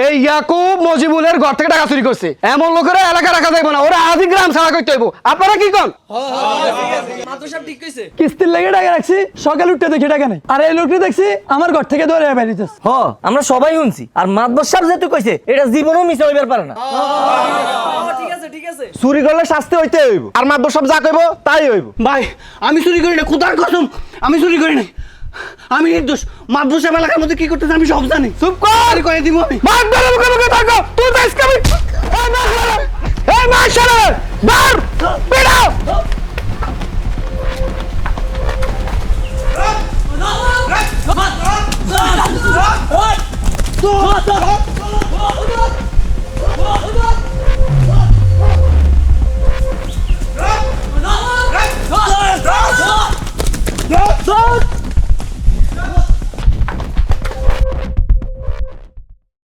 এই ইয়াকুব মজিবুলের ঘর থেকে টাকা চুরি করছে। এমন লোকেরা এলাকা রাখা যাবে না, ওরা আজই গ্রাম ছাড়া করতে হইব। আপনারা কি কন? কিস্তির লেগে টাকা রাখছি, সকাল উঠতে দেখি টাকা নেই, আর এই লোকটি দেখছি আমার ঘর থেকে ধরে বেরিয়েছে। আমরা সবাই শুনছি, আর মাতবর সাহেব যেহেতু কইছে এটা জীবনও মিশে হইবার পারে না। চুরি করলে শাস্তি হইতে হইব, আর মাতবর সাহেব যা কইব তাই হইব। ভাই আমি চুরি করি না, খোদার কসম আমি চুরি করি নাই। আমি নির্দোষ। মাদবর সাহেব এলাকার মধ্যে কি করতেছে আমি সব জানি। চুপ কর, করে দিব আমি। মাদবর মুখে মুখে থাকো, তুই যাস কবি। এই মাশাআল্লাহ বার বেড়া।